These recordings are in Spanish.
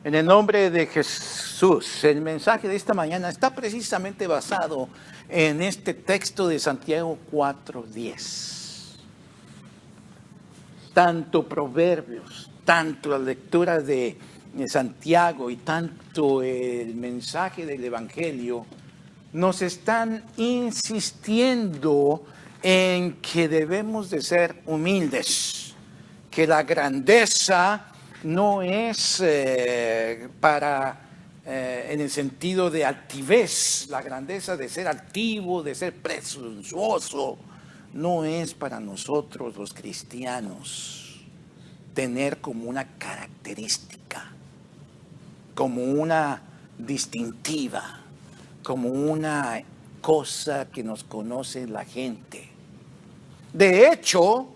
En el nombre de Jesús, el mensaje de esta mañana está precisamente basado en este texto de Santiago 4:10. Tanto Proverbios, tanto la lectura de Santiago y tanto el mensaje del Evangelio nos están insistiendo en que debemos de ser humildes, que la grandeza no es en el sentido de altivez, la grandeza de ser altivo, de ser presuntuoso, no es para nosotros los cristianos tener como una característica, como una distintiva, como una cosa que nos conoce la gente. De hecho,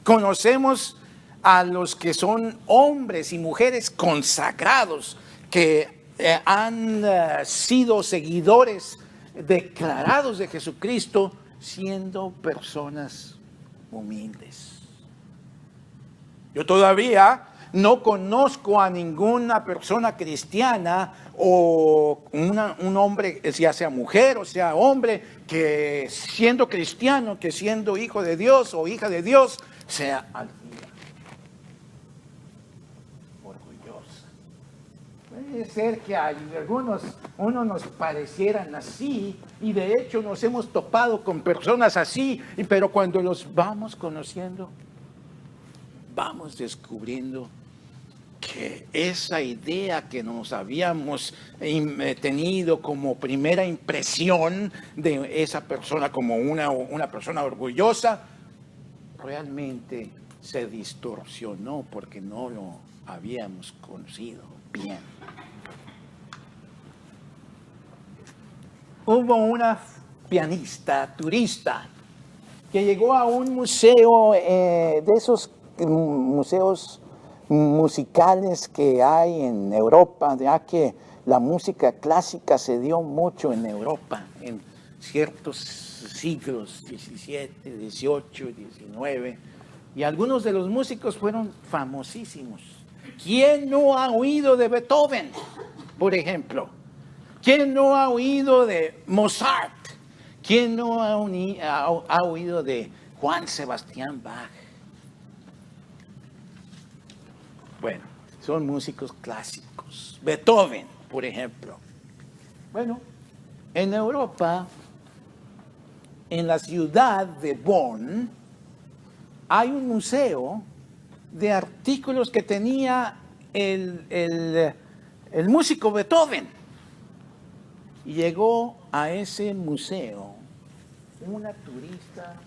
conocemos a los que son hombres y mujeres consagrados, que han sido seguidores declarados de Jesucristo, siendo personas humildes. Yo todavía no conozco a ninguna persona cristiana o un hombre, ya sea mujer o sea hombre, que siendo cristiano, que siendo hijo de Dios o hija de Dios, sea altiva, orgullosa. Puede ser que uno nos parecieran así, y de hecho nos hemos topado con personas así, pero cuando los vamos conociendo, vamos descubriendo que esa idea que nos habíamos tenido como primera impresión de esa persona como una persona orgullosa, realmente se distorsionó porque no lo habíamos conocido bien. Hubo una pianista turista que llegó a un museo, de esos museos musicales que hay en Europa, ya que la música clásica se dio mucho en Europa en ciertos siglos, XVII, XVIII, XIX, y algunos de los músicos fueron famosísimos. ¿Quién no ha oído de Beethoven, por ejemplo? ¿Quién no ha oído de Mozart? ¿Quién no ha oído de Juan Sebastián Bach? Bueno, son músicos clásicos. Beethoven, por ejemplo. Bueno, en Europa, en la ciudad de Bonn, hay un museo de artículos que tenía el músico Beethoven. Y llegó a ese museo una turista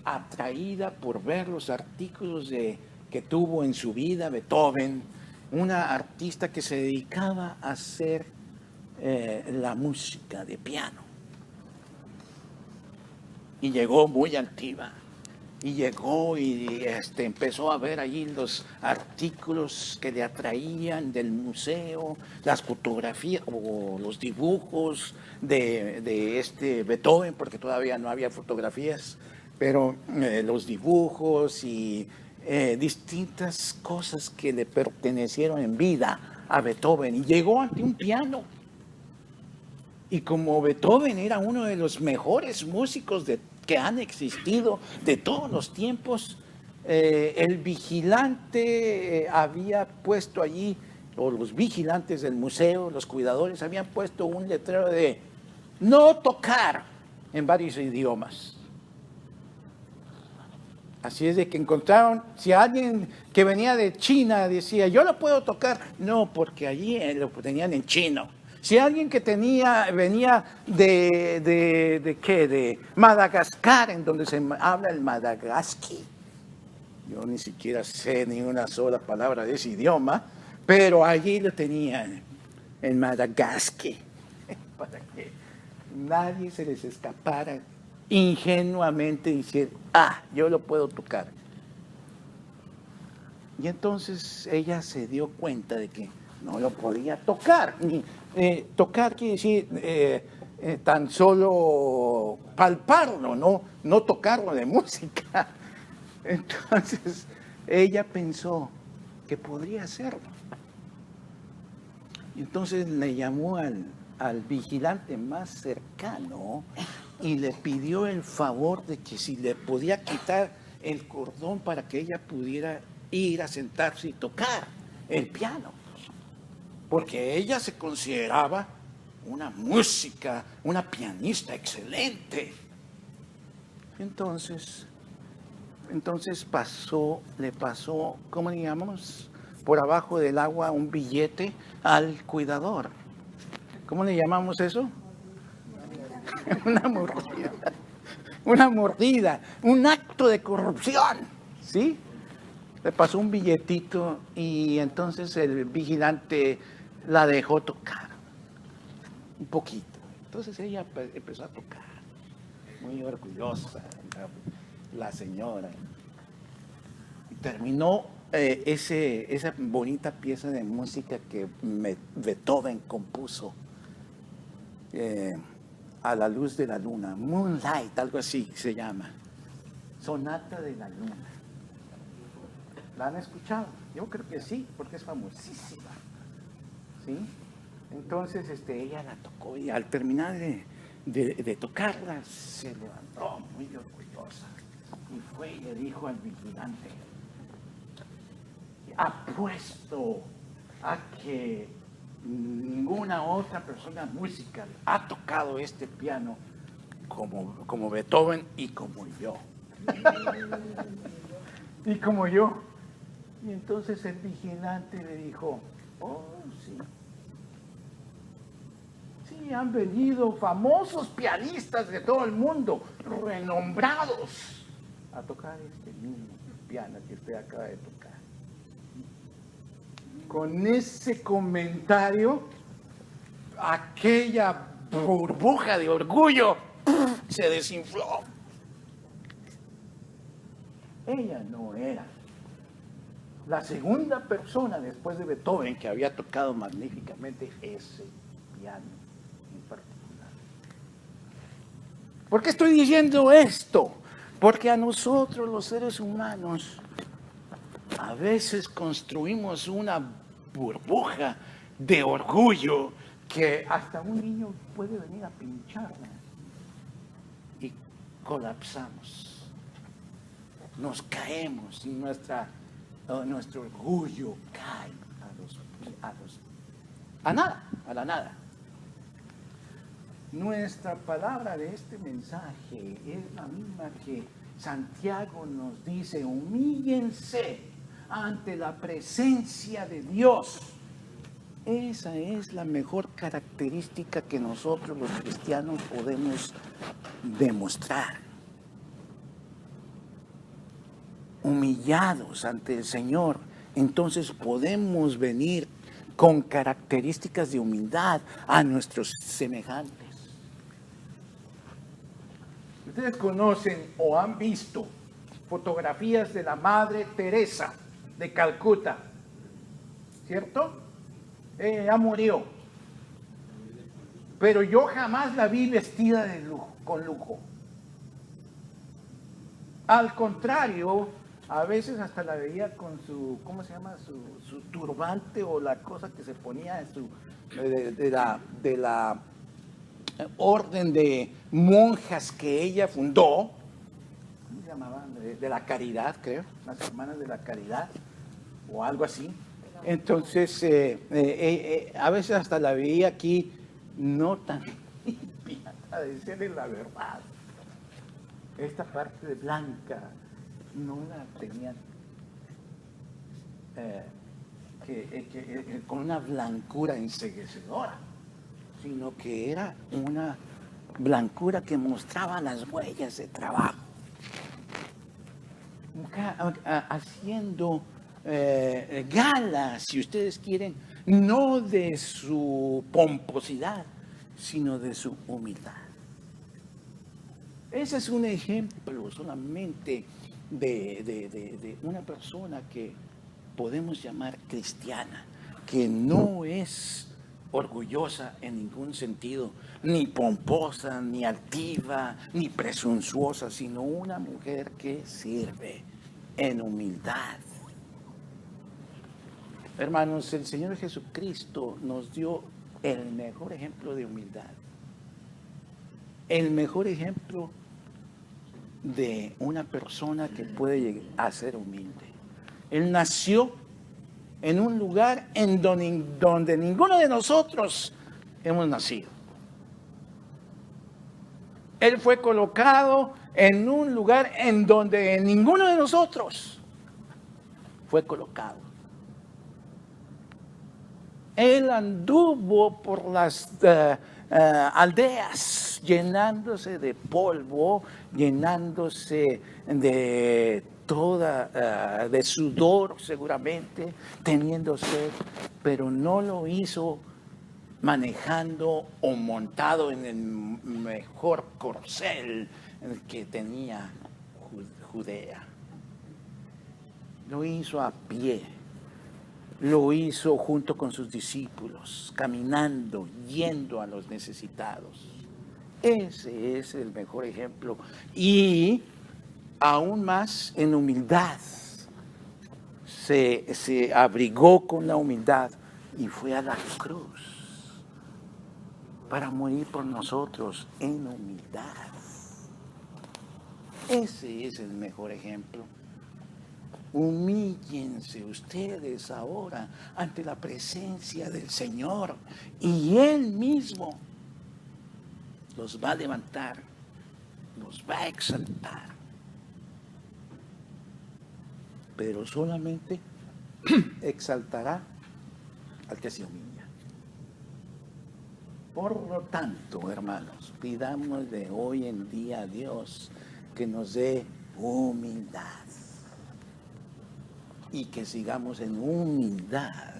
atraída por ver los artículos que tuvo en su vida Beethoven, una artista que se dedicaba a hacer la música de piano. Y llegó muy altiva. Y llegó y empezó a ver allí los artículos que le atraían del museo, las fotografías o los dibujos de este Beethoven, porque todavía no había fotografías, pero los dibujos y distintas cosas que le pertenecieron en vida a Beethoven. Y llegó ante un piano. Y como Beethoven era uno de los mejores músicos que han existido de todos los tiempos, el vigilante había puesto allí, o los vigilantes del museo, los cuidadores, habían puesto un letrero de no tocar en varios idiomas. Así es de que encontraron, si alguien que venía de China decía, yo lo puedo tocar, no, porque allí lo tenían en chino. Si alguien que venía de Madagascar, en donde se habla el madagasqui, yo ni siquiera sé ni una sola palabra de ese idioma, pero allí lo tenían, el madagasqui, para que nadie se les escapara ingenuamente decir, yo lo puedo tocar. Y entonces ella se dio cuenta de que no lo podía tocar. Tocar quiere decir tan solo palparlo, no tocarlo de música. Entonces ella pensó que podría hacerlo. Entonces le llamó al vigilante más cercano y le pidió el favor de que si le podía quitar el cordón para que ella pudiera ir a sentarse y tocar el piano. Porque ella se consideraba una música, una pianista excelente. Entonces le pasó, ¿cómo le llamamos? Por abajo del agua un billete al cuidador. ¿Cómo le llamamos eso? Una mordida, un acto de corrupción, ¿sí? Le pasó un billetito y entonces el vigilante la dejó tocar un poquito. Entonces ella empezó a tocar, muy orgullosa, la señora. Y terminó esa bonita pieza de música que Beethoven compuso, a la luz de la luna, Moonlight, algo así se llama, Sonata de la Luna. ¿La han escuchado? Yo creo que sí, porque es famosísima, ¿sí? Entonces ella la tocó y al terminar de tocarla se levantó muy orgullosa y fue y le dijo al vigilante: apuesto a que ninguna otra persona musical ha tocado este piano como Beethoven y como yo. Y como yo. Y entonces el vigilante le dijo: oh, sí. Sí, han venido famosos pianistas de todo el mundo, renombrados, a tocar este mismo piano que usted acaba de tocar. Con ese comentario, aquella burbuja de orgullo se desinfló. Ella no era la segunda persona después de Beethoven que había tocado magníficamente ese piano en particular. ¿Por qué estoy diciendo esto? Porque a nosotros los seres humanos a veces construimos una burbuja de orgullo que hasta un niño puede venir a pincharla y colapsamos. Nos caemos y nuestro orgullo cae a la nada. Nuestra palabra de este mensaje es la misma que Santiago nos dice: humíllense ante la presencia de Dios. Esa es la mejor característica que nosotros los cristianos podemos demostrar. Humillados ante el Señor, entonces podemos venir con características de humildad a nuestros semejantes. Ustedes conocen o han visto fotografías de la Madre Teresa de Calcuta, ¿cierto? Ya murió. Pero yo jamás la vi vestida de lujo, con lujo. Al contrario, a veces hasta la veía con su, ¿cómo se llama? Su turbante o la cosa que se ponía de la orden de monjas que ella fundó. ¿Cómo se llamaban? De la Caridad, creo, las hermanas de la Caridad, o algo así. Entonces, a veces hasta la veía aquí no tan limpia, a decirle la verdad. Esta parte de blanca no la tenían con una blancura enceguecedora, sino que era una blancura que mostraba las huellas de trabajo. Haciendo gala, si ustedes quieren, no de su pomposidad, sino de su humildad. Ese es un ejemplo solamente de una persona que podemos llamar cristiana, que no es orgullosa en ningún sentido, ni pomposa, ni altiva, ni presuntuosa, sino una mujer que sirve en humildad. Hermanos, el Señor Jesucristo nos dio el mejor ejemplo de humildad. El mejor ejemplo de una persona que puede llegar a ser humilde. Él nació en un lugar en donde ninguno de nosotros hemos nacido. Él fue colocado en un lugar en donde ninguno de nosotros fue colocado. Él anduvo por las aldeas llenándose de polvo, llenándose de toda, de sudor seguramente, teniendo sed, pero no lo hizo manejando o montado en el mejor corcel que tenía Judea. Lo hizo a pie, lo hizo junto con sus discípulos, caminando, yendo a los necesitados. Ese es el mejor ejemplo. Y aún más en humildad. Se abrigó con la humildad y fue a la cruz para morir por nosotros en humildad. Ese es el mejor ejemplo. Humíllense ustedes ahora ante la presencia del Señor y Él mismo los va a levantar, los va a exaltar. Pero solamente exaltará al que se humilla. Por lo tanto, hermanos, pidamos de hoy en día a Dios que nos dé humildad y que sigamos en humildad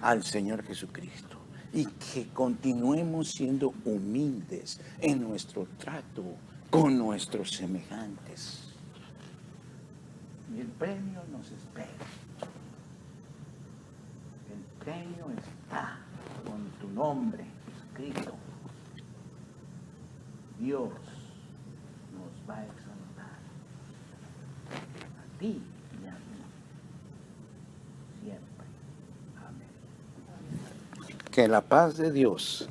al Señor Jesucristo y que continuemos siendo humildes en nuestro trato con nuestros semejantes. Y el premio nos espera. El premio está con tu nombre escrito. Dios nos va a exaltar a ti y a mí siempre. Amén. Que la paz de Dios